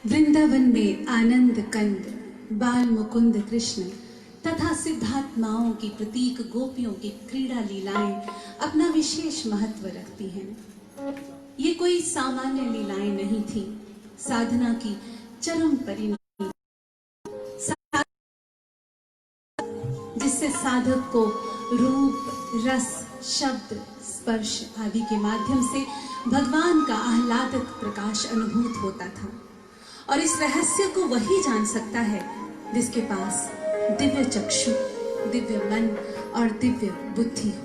वृंदावन में आनंद कंद बाल मुकुंद कृष्ण तथा सिद्धात्माओं की प्रतीक गोपियों की क्रीड़ा लीलाएं अपना विशेष महत्व रखती हैं। ये कोई सामान्य लीलाएं नहीं थी, साधना की चरम परिणति जिससे साधक को रूप, रस, शब्द, स्पर्श आदि के माध्यम से भगवान का आह्लादक प्रकाश अनुभूत होता था। और इस रहस्य को वही जान सकता है जिसके पास दिव्य चक्षु, दिव्य मन और दिव्य बुद्धि हो।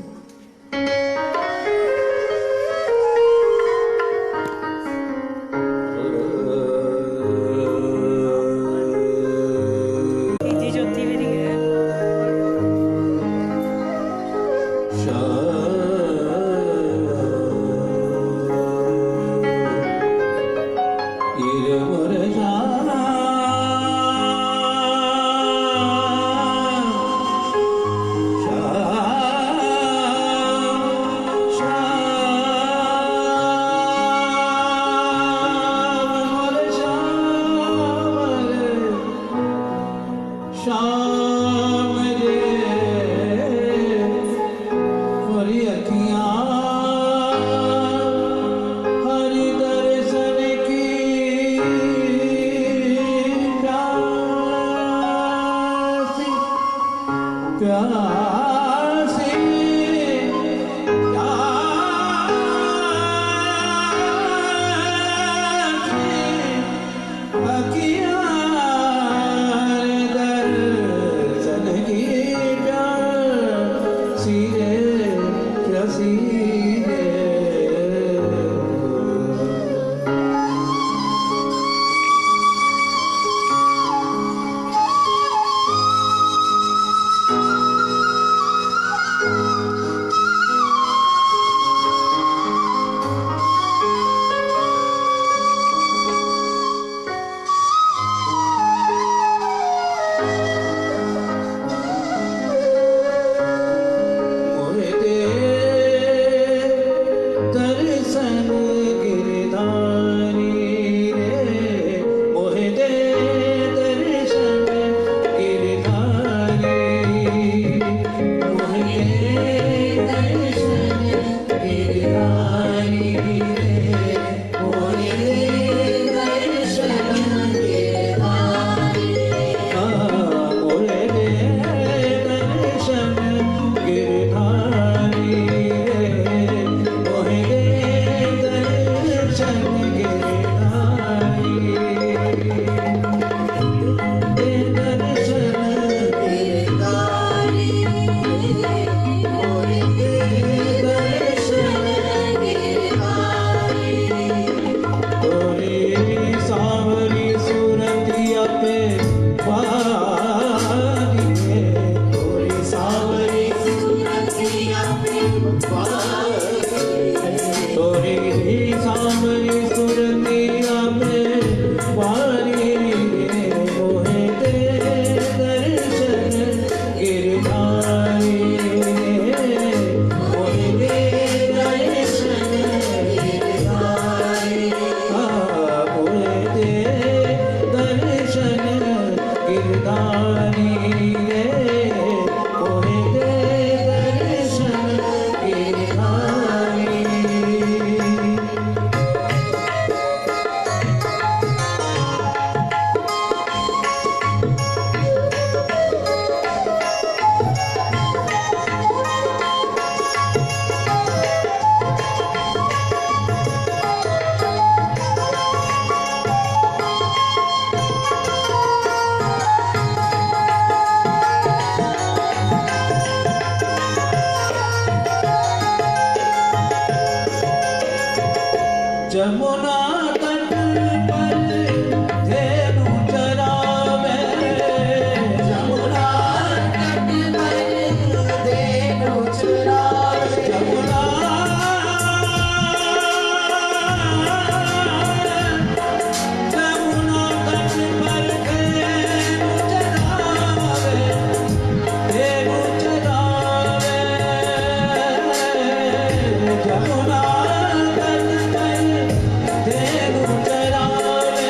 See जमुना तट पर धेनु चरावे, जमुना तट पर धेनु चरावे, जमुना जमुना तट पर धेनु चरावे, धेनु चरावे, जमुना तट पर धेनु चरावे।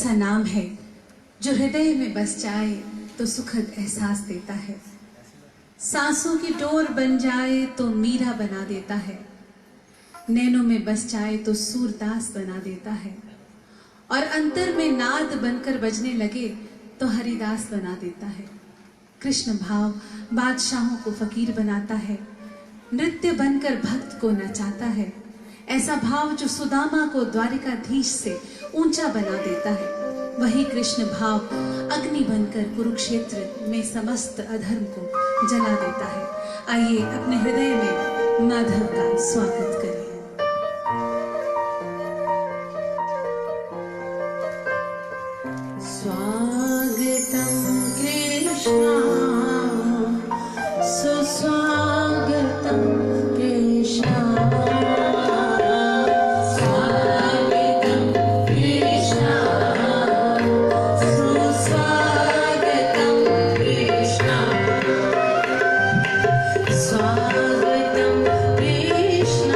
ऐसा नाम है जो हृदय में बस जाए तो सुखद एहसास देता है, सांसों की डोर बन जाए तो मीरा बना देता है, नैनों में बस जाए तो सूरदास बना देता है, और अंतर में नाद बनकर बजने लगे तो हरिदास बना देता है। कृष्ण भाव बादशाहों को फकीर बनाता है, नृत्य बनकर भक्त को नचाता है, ऐसा भाव जो सुदामा को द्वारिकाधीश से ऊंचा बना देता है। वही कृष्ण भाव अग्नि बनकर कुरुक्षेत्र में समस्त अधर्म को जला देता है। आइए अपने हृदय में माधव का स्वागत करें। स्वागतं कृष्ण सुस्वागतं कृष्ण स्वागतं कृष्ण सुस्वागतं कृष्ण स्वागतं कृष्ण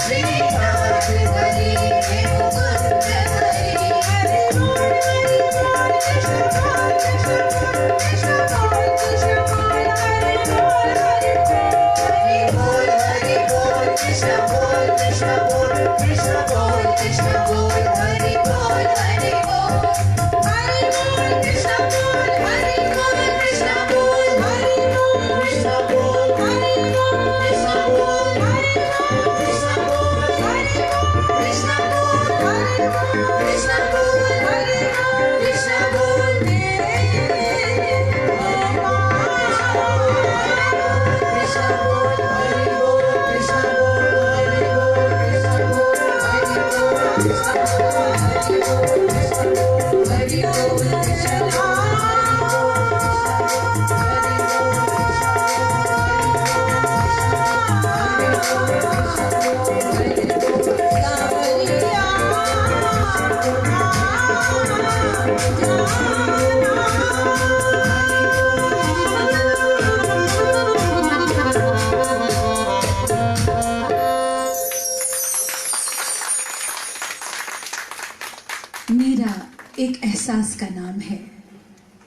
श्रीनाथ हरि हे मुकुंद हरि हरि बोल कृष्ण बोल कृष्ण बोल कृष्ण बोल कृष्ण बोल हरि बोल हरि बोल कृष्ण बोल कृष्ण बोल कृष्ण बोल कृष्ण बोल हरि बोल हरि बोल हरि बोल कृष्ण बोल हरि बोल कृष्ण बोल हरि बोल कृष्ण बोल हरि बोल कृष्ण बोल हरि बोल कृष्ण बोल हरि बोल कृष्ण बोल हरि बोल कृष्ण बोल हरि बोल कृष्ण बोल कृष्ण बोल हरि बोल कृष्ण बोल हरि बोल कृष्ण बोल हरि बोल कृष्ण बोल हरि बोल कृष्ण बोल हरि बोल कृष्ण मीरा एक एहसास का नाम है,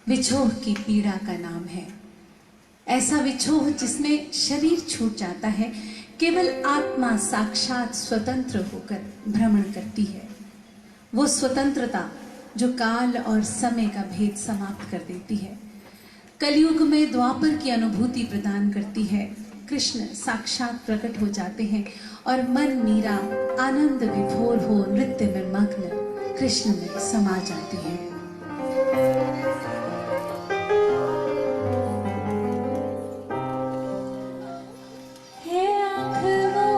विछोह की पीड़ा का नाम है। ऐसा विछोह जिसमें शरीर छूट जाता है, केवल आत्मा साक्षात स्वतंत्र होकर भ्रमण करती है। वो स्वतंत्रता जो काल और समय का भेद समाप्त कर देती है, कलयुग में द्वापर की अनुभूति प्रदान करती है। कृष्ण साक्षात प्रकट हो जाते हैं और मन मीरा आनंद विभोर हो नृत्य में मग्न कृष्ण में समा जाती है। हे आँख वो,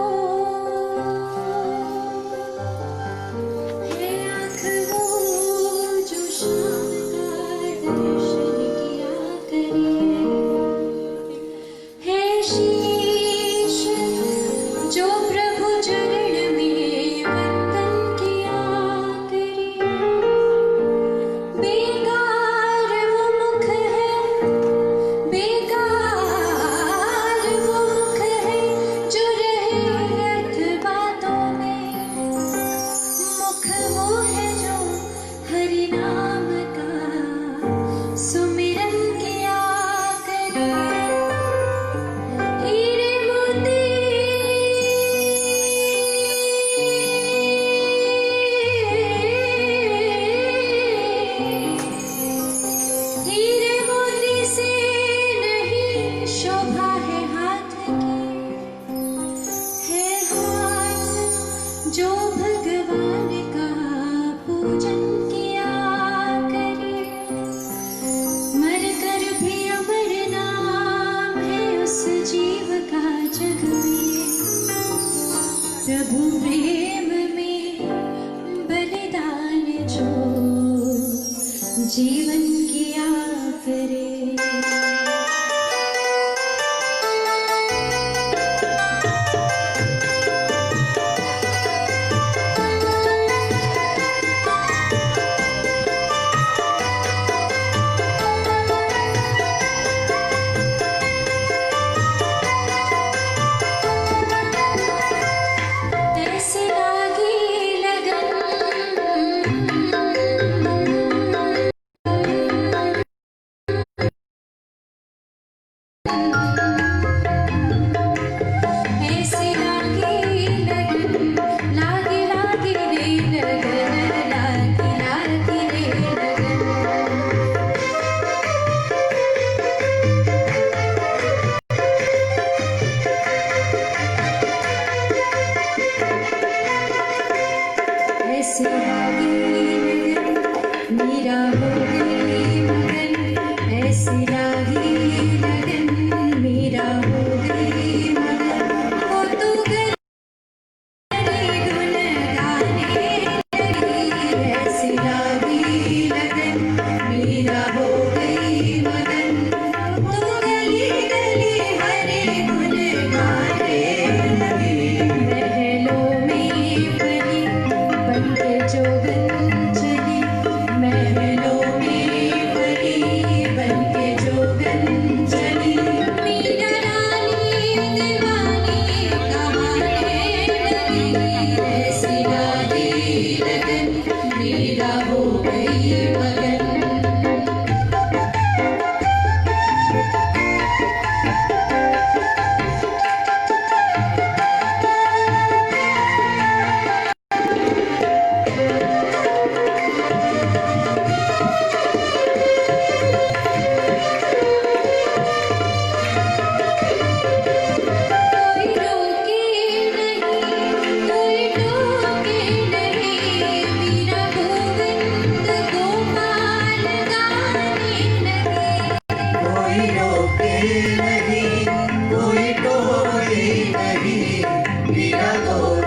हे आँख वो जो शाम का दर्शन किया करे, हे शीश जो प्रभु चरण में वंदन किया करे, बेकार वो मुख है, बेकार वो मुख है जो रहे व्यर्थ बातों में, मुख वो है जो हरि नाम का सुमिरन किया करे, हीरे मोती हीरे मोती से नहीं शोभा है हाथ की, है हाथ जो भगवान का पूजन किया करे, मर कर भी अमर नाम है उस जीव का जग में, प्रभु प्रेम में बलिदान जो जीवन किया करे। ऐसे लागी लगन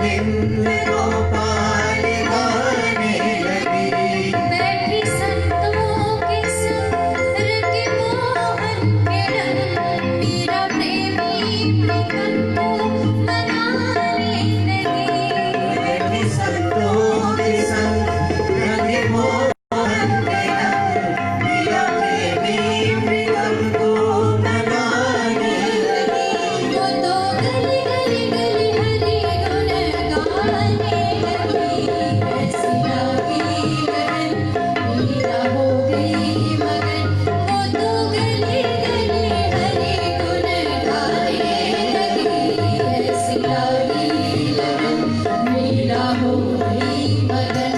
गोविंद गोपाल गाने लगी। बैठी संतों के संग के मोहन के रंग, मीरा प्रेमी प्रीतम को मनाने लगी। बैठी संतों के संग रंगे मोहन के रंग, मीरा प्रेमी प्रीतम को मनाने लगी। वो तो गली गली गली हरि गुण गाने लगी। ऐसी लागी लगन मीरा हो गई मगन। वो तो गली गली हरि गुण गाने लगी। ऐसी लागी लगन मीरा हो गई मगन।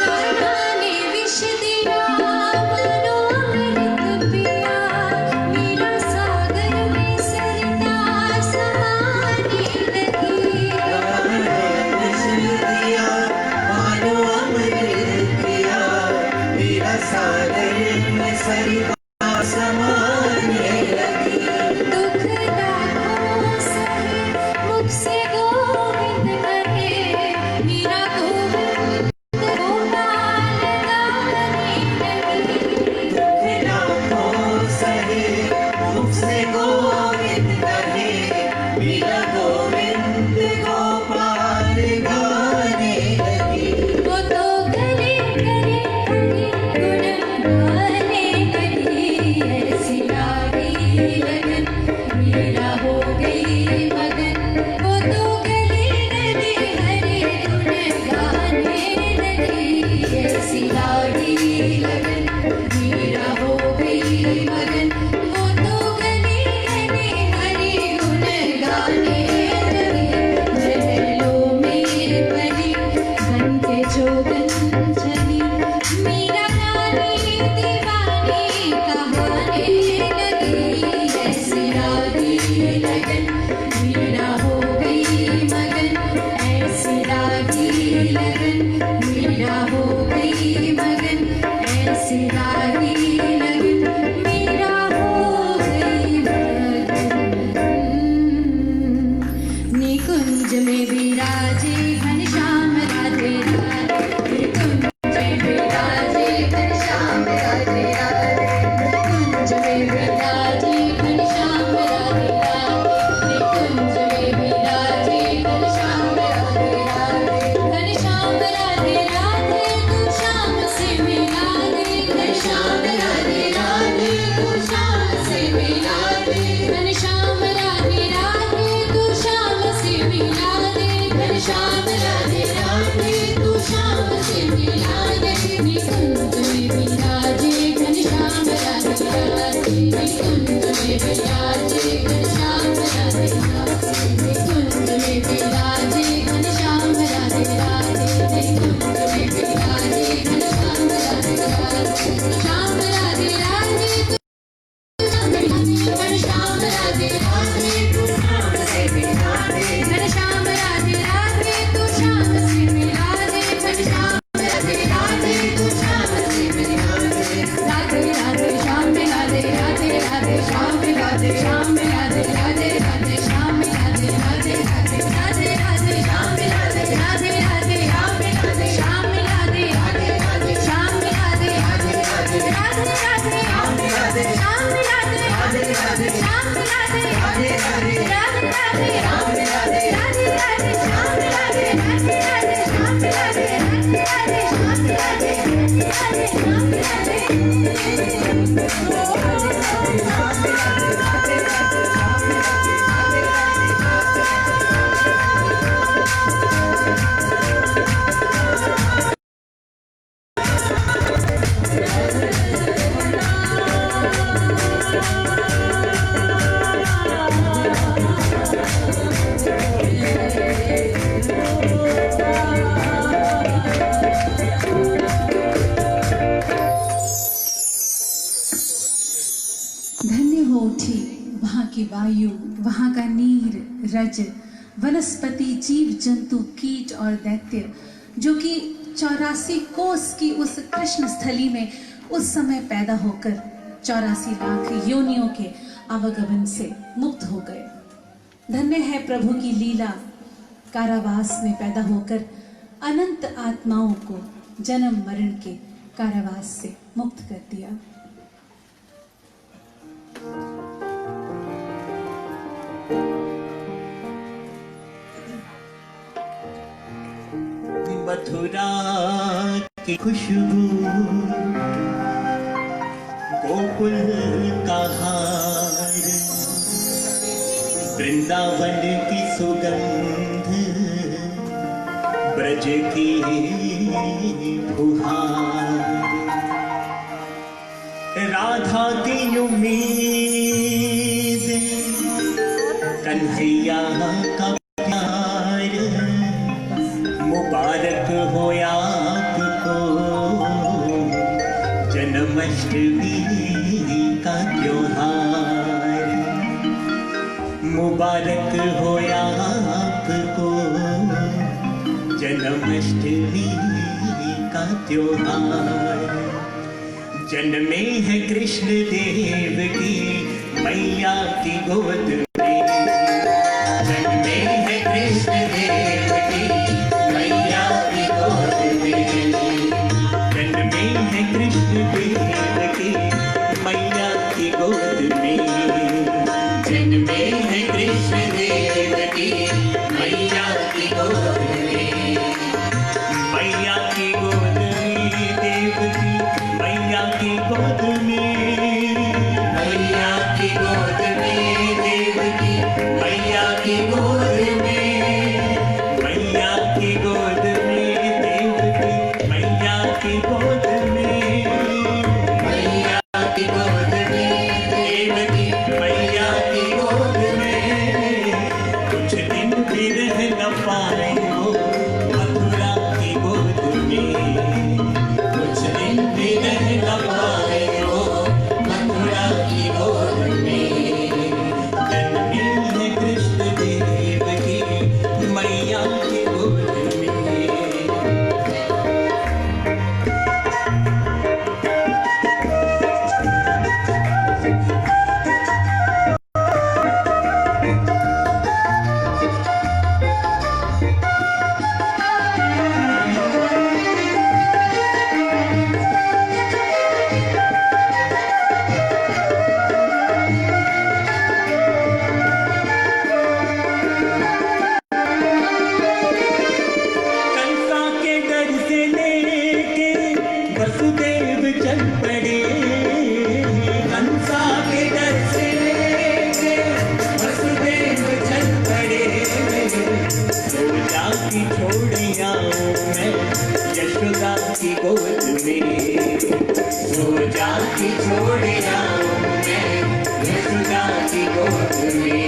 राधा ने विष दिया मनो अमृत पिया। मीरा सागर में सरता समाने लगी। दिया मानो अमृत पिया, मीरा सागर में सरिता समाने लगी। दुख दाखों सहे मुख से गोविंद कहे। मीरा गोविंद गोपाल गाने लगी। लाखों सहे मुख से गोविंद कहे, मीरा गोविंद गोपाल गाने लगी। वो तो गले गले हरि गुण गाने लगी। ऐसी लागी लगन मीरा हो गई मगन। वो तो गले गले हरि गुण गाने लगी। ऐसी लागी लगन मीरा हो गई मगन। वो तो गले गले हरि गुण गाने लगी। महलों में पली बन के जोगन चली। मीरा रानी दीवानी कहाने लगी। ऐसी लागी लगन मीरा हो गई मगन। ऐसी लागी लगन मीरा हो गई मगन। ऐसी लागी लगन मीरा हो गई मगन। निकुंज में विराजे घनश्याम राधे राधे। निकुंज में विराजे घनश्याम राधे राधे। निकुंज में विराजे घनश्याम राधे राधे। निकुंज में विराजे घनश्याम राधे राधे। घनश्याम राधे राधे तू श्याम से मिला दे। घनश्याम राधे राधे तू श्याम से मिला दे। घनश्याम राधे राधे तू श्याम से मिला दे। घनश्याम राधे राधे तू श्याम से मिला दे। निकुंज में विराजे घनश्याम राधे राधे। निकुंज में विराजे घनश्याम राधे राधे। निकुंज में विराजे घनश्याम राधे राधे। निकुंज में विराजे घनश्याम राधे राधे। श्याम राधे राधे घनश्याम राधे राधे तू श्याम से मिला दे। घनश्याम राधे राधे तू श्याम से मिला दे। घनश्याम राधे राधे तू श्याम से मिला दे। राधे राधे श्याम राधे राधे राधे श्याम राधे श्याम राधे राधे राधे श्याम राधे राधे राधे राधे राधे श्याम राधे राधे राधे श्याम राधे श्याम राधे राधे राधे श्याम राधे राधे राधे राधे राधे श्याम राधे श्याम राधे राधे राधे श्याम राधे राधे राधे राधे राधे श्याम राधे राधे राधे श्याम राधे राधे राधे श्याम राधे राधे राधे श्याम राधे राधे धन्य हो उठी वहाँ की वायु, वहाँ का नीर, रज, वनस्पति, जीव जंतु, कीट और दैत्य, जो कि 84 कोस की उस कृष्ण स्थली में उस समय पैदा होकर 84 लाख योनियों के आवागमन से मुक्त हो गए। धन्य है प्रभु की लीला, कारावास में पैदा होकर अनंत आत्माओं को जन्म मरण के कारावास से मुक्त कर दिया। मथुरा की खुशबू, गोकुल का हार, वृंदावन की सुगंध, ब्रज की फुहार, राधा की उम्मीद, कन्हैया का प्यार, मुबारक हो आपको जन्माष्टमी का त्योहार, मुबारक हो आपको जन्माष्टमी का त्योहार। जन्मे है कृष्ण देव की मैया की गोद में, जन्मे है कृष्ण देव की मैया की गोद में, जन्मे है कृष्ण देव की मैया की गोद में, जन्मे है कृष्ण देव की मैया की गोद में, मैया की गोद में देव की मैया की गोद में, मैया की गोद में देव की मैया की गोद में, मैया की गोद में देव की मैया की गोद में, मैया की गोद में देव की मैया की गोद में। कुछ दिन भी रह न पाए वो मथुरा की गोद में, कुछ दिन भी रह न पाए वो मथुरा की गोद में। जन्मी है कृष्ण देव की मैया की गोद में। कंसा के डर से लेके वसुदेव चल पड़े, कंसा के डर से लेके वसुदेव चल पड़े। सोचा की छोड़ी आऊं मैं यशोदा की गोद में, सोचा की छोड़ी आऊं मैं यशोदा की गोद में।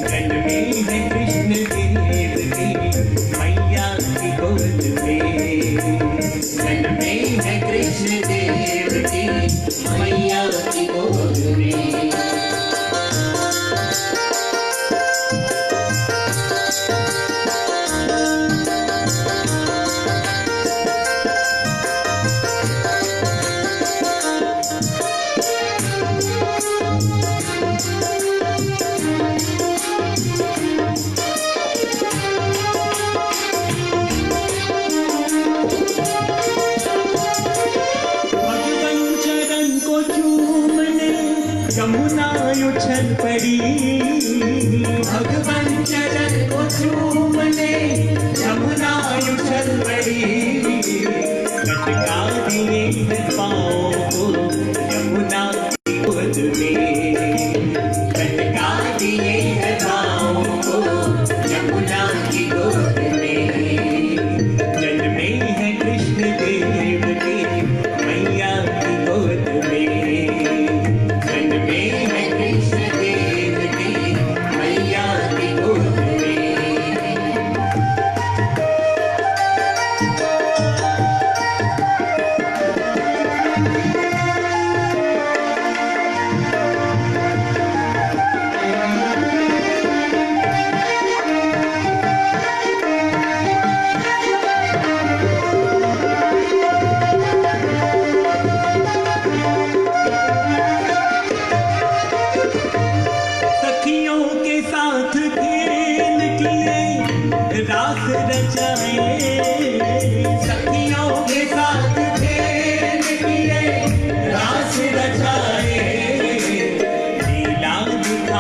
जन्मी है कृष्ण देव की मैया की गोद में, जन्मे है कृष्ण देव की मैया की गोद में। भगवान चरण को चूमने यमुना उछल पड़ी, भगवान चरण को चूमने यमुना उछल पड़ी। लटका दिए हैं पाँव को यमुना की गोद में, लटका दिए हैं पाँव को यमुना की गोद में। जन्मे है कृष्ण देव की मैया की गोद में, जन्मे है कृष्ण देव की मैया की गोद में।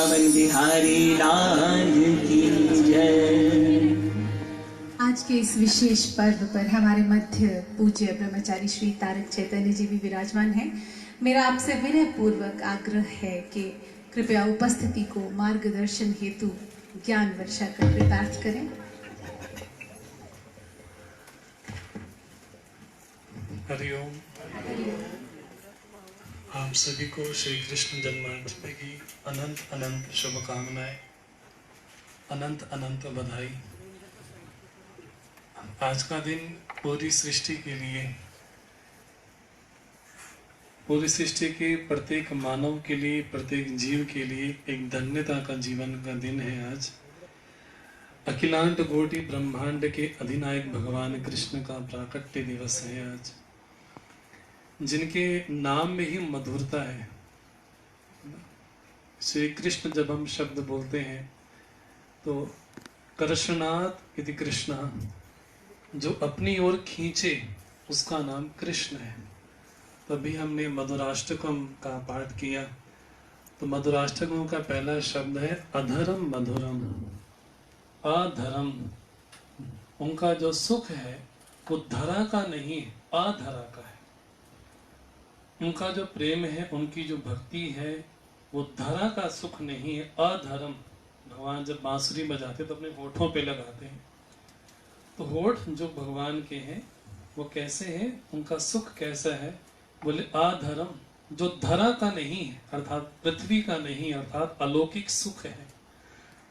वृंदावन बिहारी लाल की जय। आज के इस विशेष पर्व पर हमारे मध्य पूज्य ब्रह्मचारी श्री तारक चैतन्य जी भी विराजमान हैं। मेरा आपसे विनय पूर्वक आग्रह है कि कृपया उपस्थिति को मार्गदर्शन हेतु ज्ञान वर्षा कर कृतार्थ करें। हरिओम। आप सभी को श्री कृष्ण जन्माष्टमी की अनंत अनंत शुभकामनाएं, अनंत अनंत बधाई। आज का दिन पूरी सृष्टि के लिए, पूरी सृष्टि के प्रत्येक मानव के लिए, प्रत्येक जीव के लिए एक धन्यता का जीवन का दिन है। आज अखिलांड कोटि ब्रह्मांड के अधिनायक भगवान कृष्ण का प्राकट्य दिवस है आज, जिनके नाम में ही मधुरता है। श्री कृष्ण जब हम शब्द बोलते हैं तो कृष्णात् इति कृष्ण, जो अपनी ओर खींचे उसका नाम कृष्ण है। तभी हमने मधुराष्टकम का पाठ किया। तो मधुराष्टकम का पहला शब्द है अधरम मधुरम। अधरम, उनका जो सुख है वो धरा का नहीं, अधरा का है। उनका जो प्रेम है, उनकी जो भक्ति है, वो धरा का सुख नहीं है, अधरम। भगवान जब बांसुरी बजाते तो अपने होठों पे लगाते हैं, तो होठ जो भगवान के हैं वो कैसे हैं, उनका सुख कैसा है, बोले अधरम, जो धरा का नहीं है, अर्थात पृथ्वी का नहीं, अर्थात अलौकिक सुख है।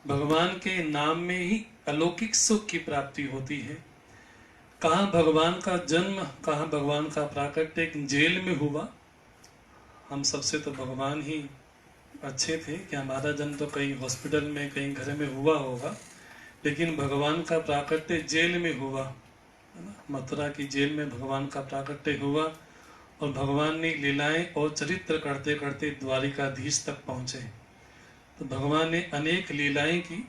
भगवान के नाम में ही अलौकिक सुख की प्राप्ति होती है। कहाँ भगवान का जन्म, कहाँ भगवान का प्राकट्य, एक जेल में हुआ। हम सबसे तो भगवान ही अच्छे थे कि हमारा जन्म तो कहीं हॉस्पिटल में, कहीं घर में हुआ होगा, लेकिन भगवान का प्राकट्य जेल में हुआ, है ना। मथुरा की जेल में भगवान का प्राकट्य हुआ और भगवान ने लीलाएं और चरित्र करते करते द्वारिकाधीश तक पहुंचे। तो भगवान ने अनेक लीलाएं की,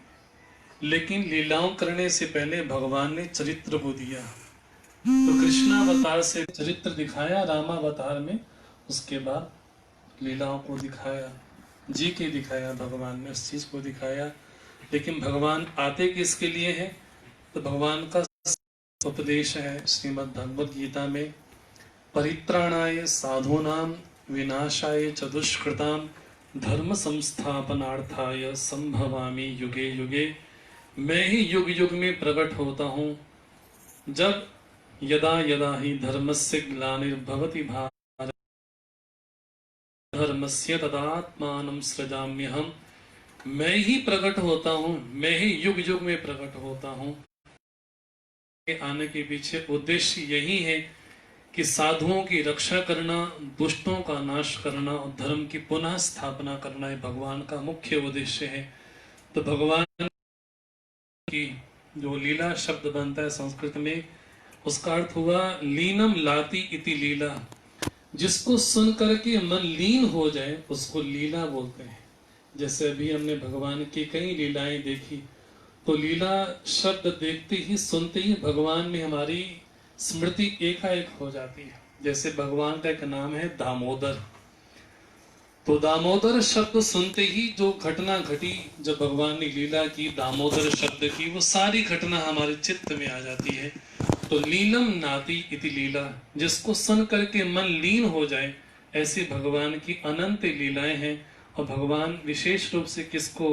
लेकिन लीलाओं करने से पहले भगवान ने चरित्र को दिया। तो कृष्णावतार से चरित्र दिखाया रामावतार में, उसके बाद लीलाओं को दिखाया, जी के दिखाया, भगवान ने उस चीज को दिखाया। लेकिन भगवान आते किसके लिए है, तो भगवान का उपदेश है श्रीमद् भगवद गीता में, परित्राणाय साधूनां विनाशाय च दुष्कृतां धर्म संस्थापनार्थाय संभवामि युगे युगे। मैं ही युग युग में प्रकट होता हूँ, जब यदा यदा ही धर्मस्य ग्लानिर्भवति भारत धर्मस्य तदात्मानं सृजाम्यहम्। मैं ही प्रकट होता हूँ, मैं ही युग युग में प्रकट होता हूँ। आने के पीछे उद्देश्य यही है कि साधुओं की रक्षा करना, दुष्टों का नाश करना और धर्म की पुनः स्थापना करना, ये भगवान का मुख्य उद्देश्य है। तो भगवान की जो लीला शब्द बनता है संस्कृत में, उसका अर्थ हुआ लीनम लाति इति लीला। जिसको सुन करके मन लीन हो जाए उसको लीला बोलते हैं। जैसे अभी हमने भगवान की कई लीलाएं देखी, तो लीला शब्द देखते ही, सुनते ही भगवान में हमारी स्मृति एकाएक हो जाती है। जैसे भगवान का एक नाम है दामोदर, तो दामोदर शब्द सुनते ही जो घटना घटी, जब भगवान ने लीला की, दामोदर शब्द की, वो सारी घटना हमारे चित्त में आ जाती है। तो लीलम नाति इति लीला, जिसको सुन करके मन लीन हो जाए, ऐसे भगवान की अनंत लीलाएं हैं। और भगवान विशेष रूप से किसको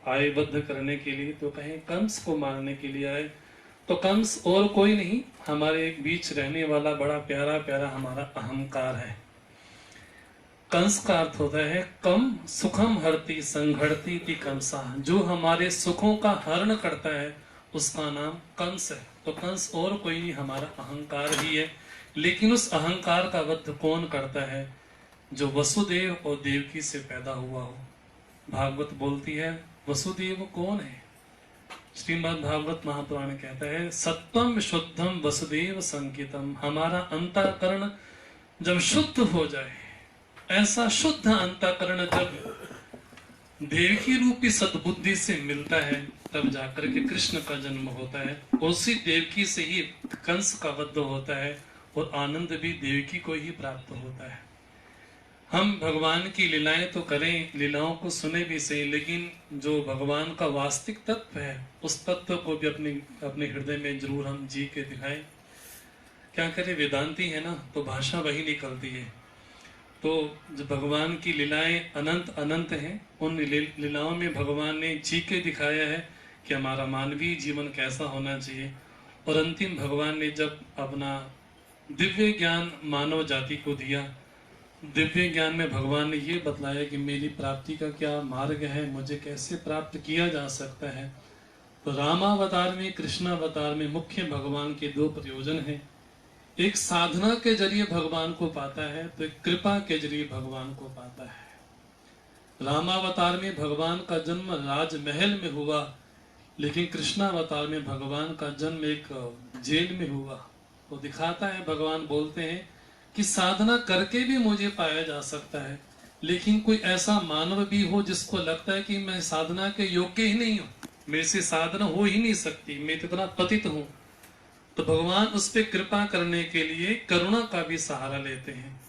आए बद्ध करने के लिए, तो कहें कंस को मारने के लिए आए। तो कंस और कोई नहीं, हमारे बीच रहने वाला बड़ा प्यारा प्यारा हमारा अहंकार है। कंस का अर्थ होता है कम सुखम हरति संघड़ती ति कंसा, जो हमारे सुखों का हरण करता है उसका नाम कंस है। तो कंस और कोई नहीं, हमारा अहंकार ही है। लेकिन उस अहंकार का वध कौन करता है, जो वसुदेव और देवकी से पैदा हुआ हो। भागवत बोलती है वसुदेव कौन है। श्रीमद् भागवत महापुराण कहता है सत्वम शुद्धम वसुदेव संकेतम। हमारा अंतःकरण जब शुद्ध हो जाए, ऐसा शुद्ध अंतःकरण जब देवकी रूपी सद्बुद्धि से मिलता है, तब जाकर के कृष्ण का जन्म होता है। उसी देवकी से ही कंस का वध होता है और आनंद भी देवकी को ही प्राप्त होता है। हम भगवान की लीलाएं तो करें, लीलाओं को सुने भी सही, लेकिन जो भगवान का वास्तविक तत्व है उस तत्व को भी अपने हृदय में जरूर हम जी के दिखाएं। क्या करें, वेदांती है ना, तो भाषा वही निकलती है। तो जो भगवान की लीलाएं अनंत अनंत हैं, उन लीलाओं में भगवान ने जी के दिखाया है कि हमारा मानवीय जीवन कैसा होना चाहिए। और अंतिम भगवान ने जब अपना दिव्य ज्ञान मानव जाति को दिया, दिव्य ज्ञान में भगवान ने ये बतलाया कि मेरी प्राप्ति का क्या मार्ग है, मुझे कैसे प्राप्त किया जा सकता है। तो रामावतार में, कृष्णावतार में मुख्य भगवान के दो प्रयोजन हैं। एक साधना के जरिए भगवान को पाता है, तो एक कृपा के जरिए भगवान को पाता है। रामावतार में भगवान का जन्म राजमहल में हुआ, लेकिन कृष्णावतार में भगवान का जन्म एक जेल में हुआ। तो दिखाता है, भगवान बोलते हैं कि साधना करके भी मुझे पाया जा सकता है, लेकिन कोई ऐसा मानव भी हो जिसको लगता है कि मैं साधना के योग्य ही नहीं हूं, मेरे से साधना हो ही नहीं सकती, मैं तो इतना पतित हूं, तो भगवान उस पर कृपा करने के लिए करुणा का भी सहारा लेते हैं।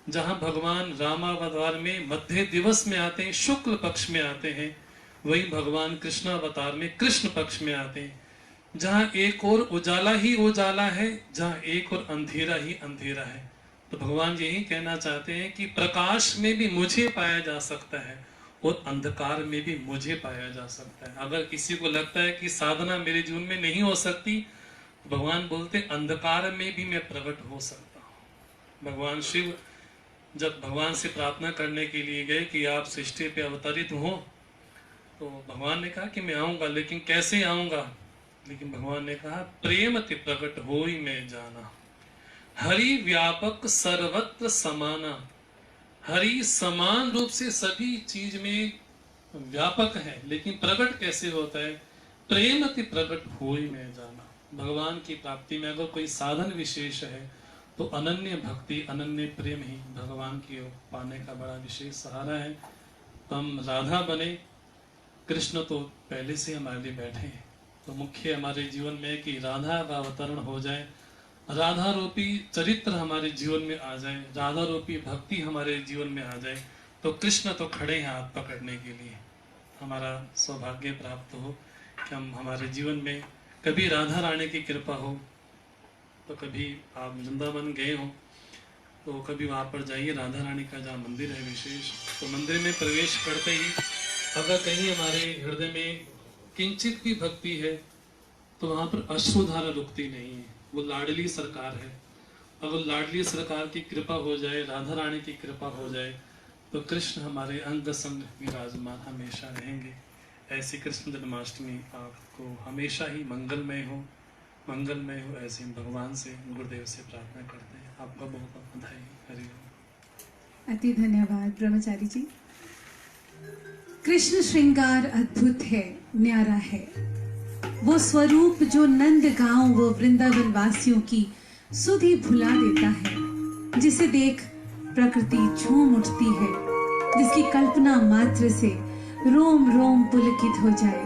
जहां भगवान रामावतार में मध्य दिवस में आते हैं, शुक्ल पक्ष में आते हैं, वही भगवान कृष्णावतार में कृष्ण पक्ष में आते हैं। जहां एक और उजाला ही उजाला है, जहां एक और अंधेरा ही अंधेरा है। तो भगवान यही कहना चाहते हैं कि प्रकाश में भी मुझे पाया जा सकता है और अंधकार में भी मुझे पाया जा सकता है। अगर किसी को लगता है कि साधना मेरे जीवन में नहीं हो सकती, भगवान बोलते अंधकार में भी मैं प्रकट हो सकता हूँ। भगवान शिव जब भगवान से प्रार्थना करने के लिए गए कि आप सृष्टि पे अवतरित हो, तो भगवान ने कहा कि मैं आऊंगा, लेकिन कैसे आऊंगा। लेकिन भगवान ने कहा प्रेम ते प्रकट हो ही मैं जाना, हरि व्यापक सर्वत्र समाना। हरि समान रूप से सभी चीज में व्यापक है, लेकिन प्रकट कैसे होता है, प्रेम ते प्रकट हो ही मैं जाना। भगवान की प्राप्ति में अगर कोई साधन विशेष है तो अनन्य भक्ति, अनन्य प्रेम ही भगवान की ओर पाने का बड़ा विशेष सहारा है। तो हम राधा बने, कृष्ण तो पहले से हमारे लिए बैठे हैं। तो मुख्य हमारे जीवन में कि राधा का अवतरण हो जाए, राधा रूपी चरित्र हमारे जीवन में आ जाए, राधा रूपी भक्ति हमारे जीवन में आ जाए, तो कृष्ण तो खड़े हैं हाथ पकड़ने के लिए। हमारा सौभाग्य प्राप्त हो कि हम हमारे जीवन में कभी राधा रानी की कृपा हो, तो कभी आप वृंदावन गए हो तो कभी वहाँ पर जाइए, राधा रानी का जहाँ मंदिर है विशेष, तो मंदिर में प्रवेश करते ही अगर कहीं हमारे हृदय में किंचित भी भक्ति है तो वहाँ पर अश्रुधारा रुकती नहीं है। वो लाडली सरकार है। अगर लाडली सरकार की कृपा हो जाए, राधा रानी की कृपा हो जाए, तो कृष्ण हमारे अंग संग विराजमान हमेशा रहेंगे। ऐसी कृष्ण जन्माष्टमी आपको हमेशा ही मंगलमय हो, मंगलमय हो, ऐसे भगवान से, गुरुदेव से प्रार्थना करते हैं। आपका बहुत बहुत बधाई। हरिओम। अति धन्यवाद ब्रह्मचारी जी। कृष्ण श्रृंगार अद्भुत है, न्यारा है। वो स्वरूप जो नंद गांव व वृंदावन वासियों की सुधि भुला देता है, जिसे देख प्रकृति झूम उठती है, जिसकी कल्पना मात्र से रोम रोम पुलकित हो जाए।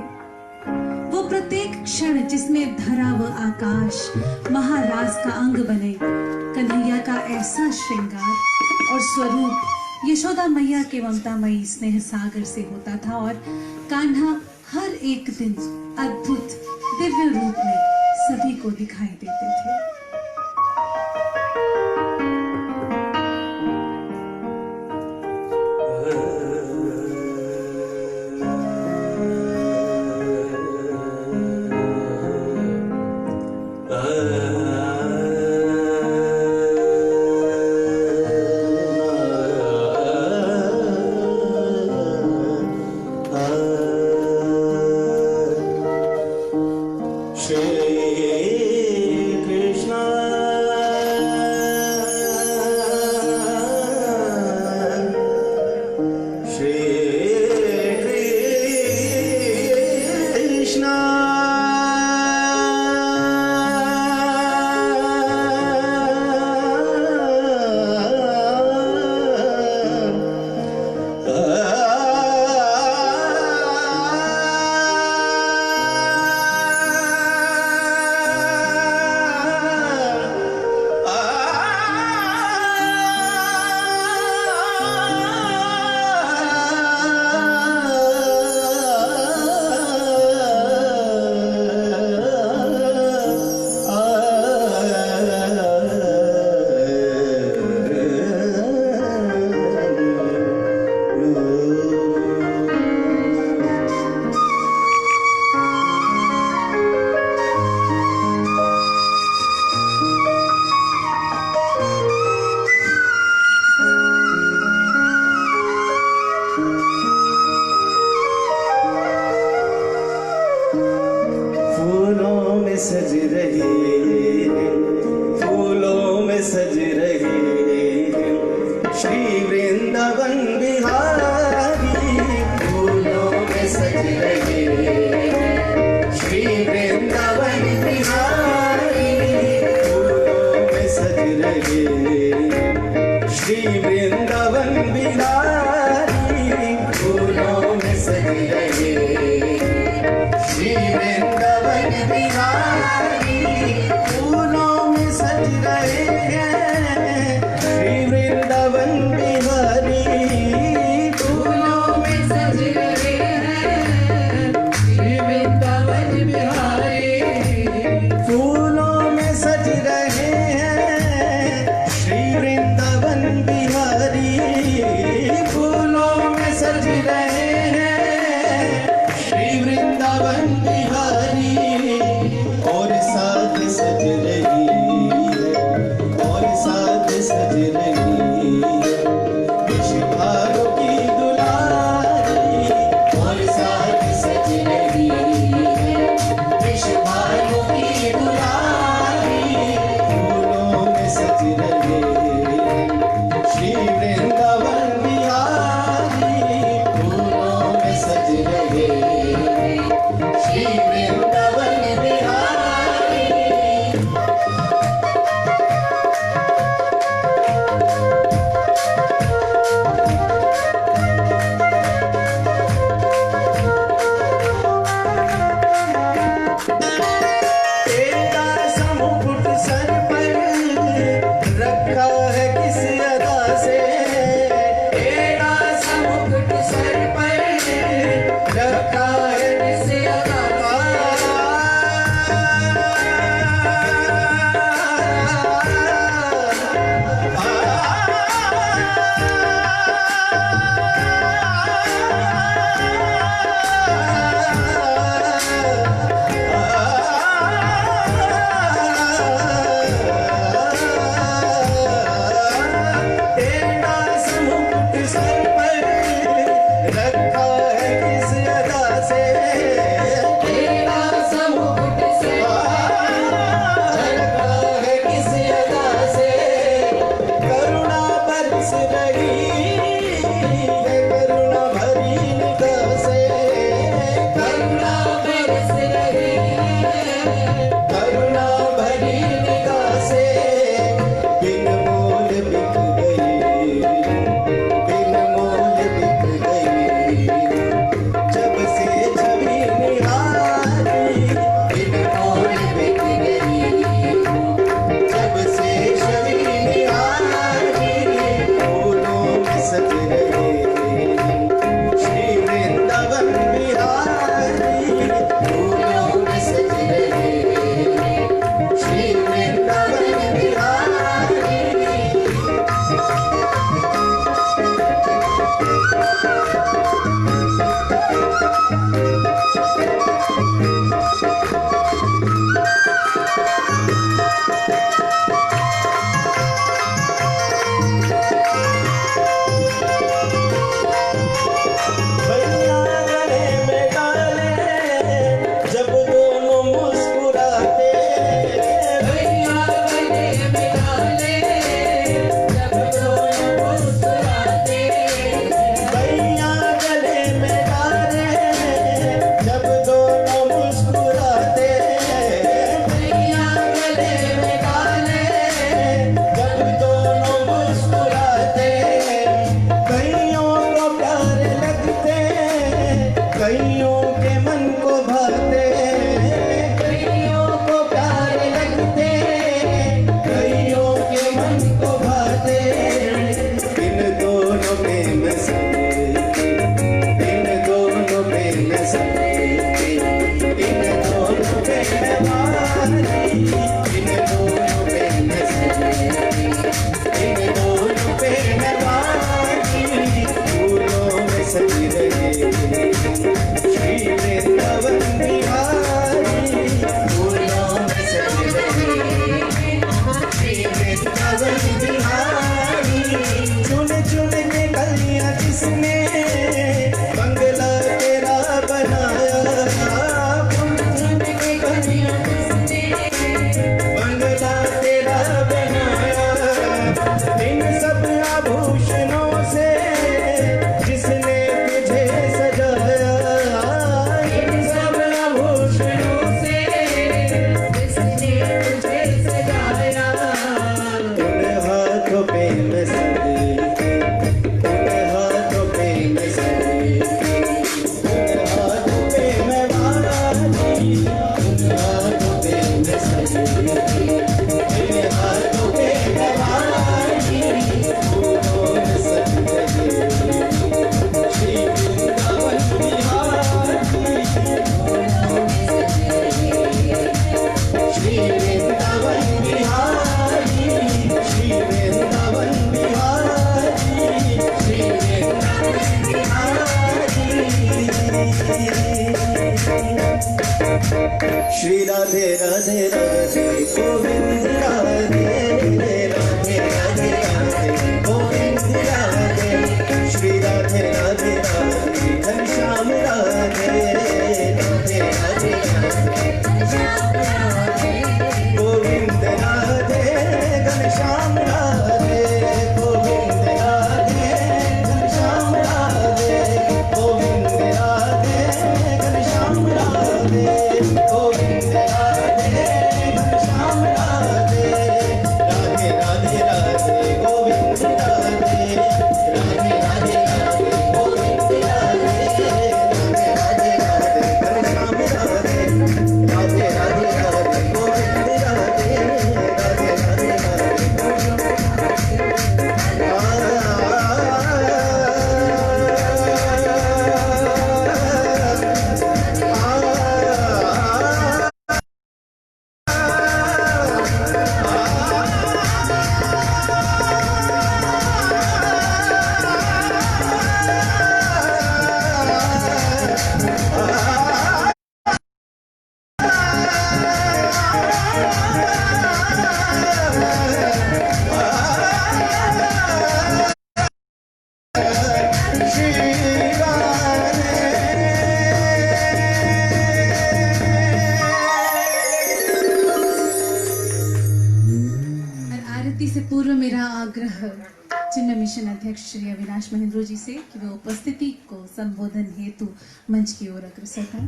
वो प्रत्येक क्षण जिसमें धरा व आकाश महाराज का अंग बने, कन्हैया का ऐसा श्रृंगार और स्वरूप यशोदा मैया के ममतामयी स्नेह सागर से होता था। और कान्हा हर एक दिन अद्भुत दिव्य रूप में सभी को दिखाई देते थे। Shri Krishna रहे हैं श्री वृंदावन बिहारी, और साथ सज रही है, और साथ सज रही है विश्वभानु की दुलारी, और साथ सज रही है विश्वभानु की दुलारी, फूलों में सज रहे श्री वृंदावन बिहारी, फूलों में सज रहे श्री वृंदावन बिहारी। तेरा सा मुकुट सर पर रखा है किस अदा से, तेरा सा मुकुट सर पर रखा है किस अदा तेरा सा मुकुट सर पर रखा है किस अदा से, तेरा सा मुकुट सर पर रखा है किस अदा से, करुणा बरस रही है करुणा भरी निगाह से, करुणा बरस रही है करुणा भरी निगाह से, बिन मोल बिक गई, बिन मोल बिक गई, जब से छवि निहारी, बिन मोल बिक गई, जब से छवि निहारी, फूलों में सज रहे श्री वृंदावन बिहारी, फूलों में सज रहे श्री वृंदावन बिहारी। भैया गले में डाले जब दोनों मुस्कुराते, भैया गले में डाले जब दोनों मुस्कुराते, भैया गले में डाले जब दोनों मुस्कुराते, भैया गले में डाले जब दोनों मुस्कुराते, कईयों को प्यारे लगते, कईयों के मन को भाते, कईयों को प्यारे लगते, कईयों के मन को भाते, इन दोनों में मैं संगती, इन दोनों में मैं संगती, इन दोनों में मैं मारी, इन दोनों में मैं संगती, इन दोनों में मैं मारी, फूलों में सज रहे श्री वृंदावन बिहारी, फूलों में सज रहे श्री वृंदावन बिहारी, चुन चुन के कलियां जिसने बंगला तेरा बनाया, चुन चुन के कलियां जिसने बंगला तेरा बनाया, इन सब आभूषणों से जिसने तुझे सजाया, इन सब आभूषणों से जिसने तुझे सजाया, उन हाथों पे मैं संगती, उन हाथों पे मैं श्री राधे राधे राधे गोविंद राधे, राधे राधे राधे गोविंद राधे, श्री राधे राधे राधे घनश्याम राधे, राधे राधे राधे गोविंद राधे घनश्याम राधे, गोविंद राधे घनश्याम राधे, गोविंद राधे घनश्याम राधे, गोविंद राधे घनश्याम राधे, राधे राधे राधे गोविंद राधे, राधे राधे राधे गोविंद राधे, राधे राधे राधे घनश्याम राधे, राधे राधे राधे गोविंद राधे, राधे राधे और आरती से पूर्व मेरा आग्रह चिन्ह मिशन अध्यक्ष श्री अविनाश महेंद्र जी से कि वे उपस्थिति को संबोधन हेतु मंच की ओर अग्रसर हों।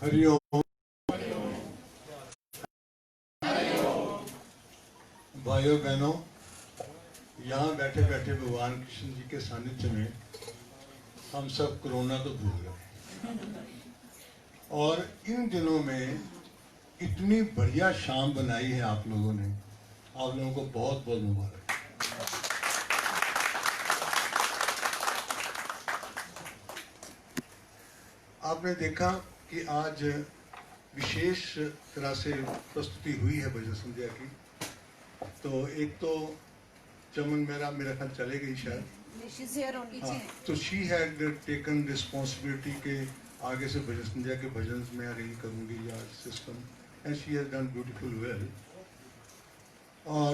हरिओम। भाइयों बहनों, यहाँ बैठे बैठे भगवान कृष्ण जी के सानिध्य में हम सब कोरोना तो भूल गए, और इन दिनों में इतनी बढ़िया शाम बनाई है आप लोगों ने। आप लोगों को बहुत बहुत मुबारक। आपने देखा कि आज विशेष तरह से प्रस्तुति हुई है भजन संध्या की। तो एक तो चमन मेरा ख्याल चले गई शायद, हाँ, तो शी हैड टेकन रिस्पॉन्सिबिलिटी के आगे से भजन संध्या के भजन मैं अरेंज करूंगी या system, and she has done beautiful well. और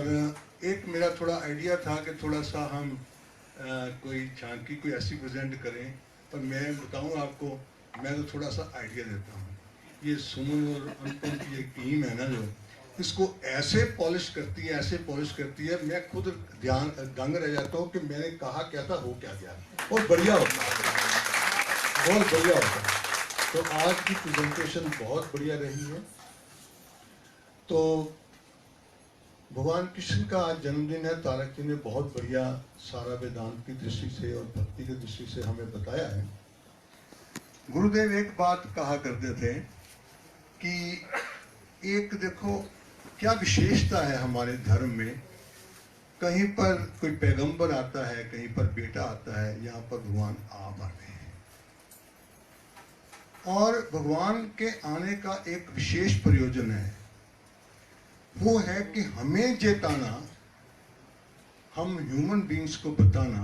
एक मेरा थोड़ा आइडिया था कि थोड़ा सा हम कोई झांकी कोई ऐसी प्रेजेंट करें, पर मैं बताऊं आपको, मैं तो थोड़ा सा आइडिया देता हूँ। ये सुमन और अनुपम की एक टीम है ना, जो इसको ऐसे पॉलिश करती है, ऐसे पॉलिश करती है, मैं खुद दंग रह जाता हूँ कि मैंने कहा क्या था, हो क्या गया। बहुत बढ़िया होता है, बहुत बढ़िया होता है। तो आज की प्रेजेंटेशन बहुत बढ़िया रही है। तो भगवान कृष्ण का आज जन्मदिन है। तारक जी ने बहुत बढ़िया सारा वेदांत की दृष्टि से और भक्ति की दृष्टि से हमें बताया है। गुरुदेव एक बात कहा करते थे कि एक देखो क्या विशेषता है हमारे धर्म में, कहीं पर कोई पैगंबर आता है, कहीं पर बेटा आता है, यहाँ पर भगवान आप आते हैं। और भगवान के आने का एक विशेष प्रयोजन है, वो है कि हमें चेताना, हम ह्यूमन बीइंग्स को बताना।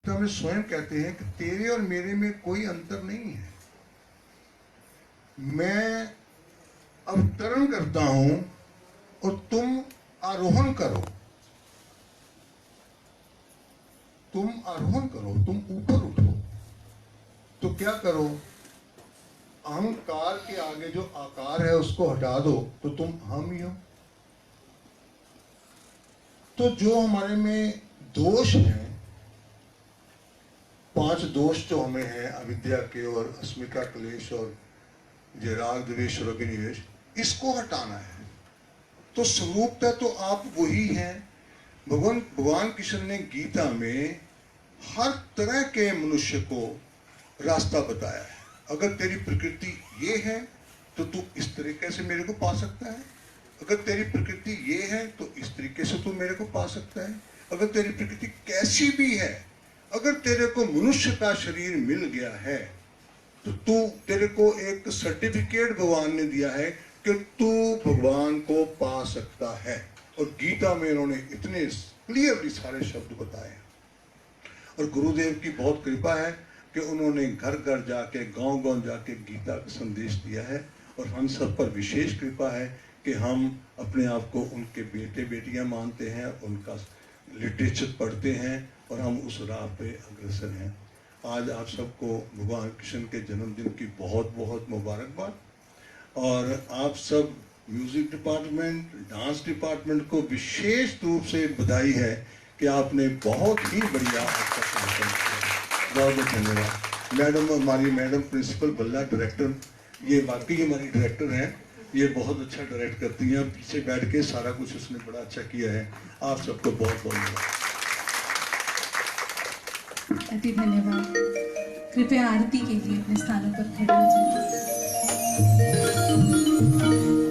तो हमें स्वयं कहते हैं कि तेरे और मेरे में कोई अंतर नहीं है। मैं अवतरण करता हूं और तुम आरोहण करो, तुम आरोहण करो, तुम ऊपर उठो। तो क्या करो, अहंकार के आगे जो आकार है उसको हटा दो, तो तुम हम ही हो। तो जो हमारे में दोष हैं, 5 दोष जो हमें हैं, अविद्या के और अस्मिता क्लेश और ये राग द्वेष और अभिनिवेश, इसको हटाना है। तो स्वरूपतः तो आप वही हैं। भगवान कृष्ण ने गीता में हर तरह के मनुष्य को रास्ता बताया है। अगर तेरी प्रकृति ये है तो तू इस तरीके से मेरे को पा सकता है, अगर तेरी प्रकृति ये है तो इस तरीके से तू मेरे को पा सकता है, अगर तेरी प्रकृति कैसी भी है, अगर तेरे को मनुष्य का शरीर मिल गया है तो तू, तेरे को एक सर्टिफिकेट भगवान ने दिया है कि तू भगवान को पा सकता है। और गीता में इन्होंने इतने क्लियरली सारे शब्द बताए। और गुरुदेव की बहुत कृपा है कि उन्होंने घर घर जाके गांव-गांव जाके गीता का संदेश दिया है और हम सब पर विशेष कृपा है कि हम अपने आप को उनके बेटे बेटियां मानते हैं, उनका लिटरेचर पढ़ते हैं और हम उस राह पे अग्रसर हैं। आज आप सबको भगवान कृष्ण के जन्मदिन की बहुत बहुत मुबारकबाद और आप सब म्यूजिक डिपार्टमेंट, डांस डिपार्टमेंट को विशेष रूप से बधाई है कि आपने बहुत ही बढ़िया आपका कार्यक्रम किया। बहुत बहुत धन्यवाद। मैडम, हमारी मैडम प्रिंसिपल बल्ला डायरेक्टर, ये वाकई हमारी डायरेक्टर हैं, ये बहुत अच्छा डायरेक्ट करती हैं, पीछे बैठ के सारा कुछ उसने बड़ा अच्छा किया है। आप सबको बहुत बहुत धन्यवाद। अति धन्यवाद। कृपया आरती के लिए अपने स्थानों पर खड़े हो जाएं।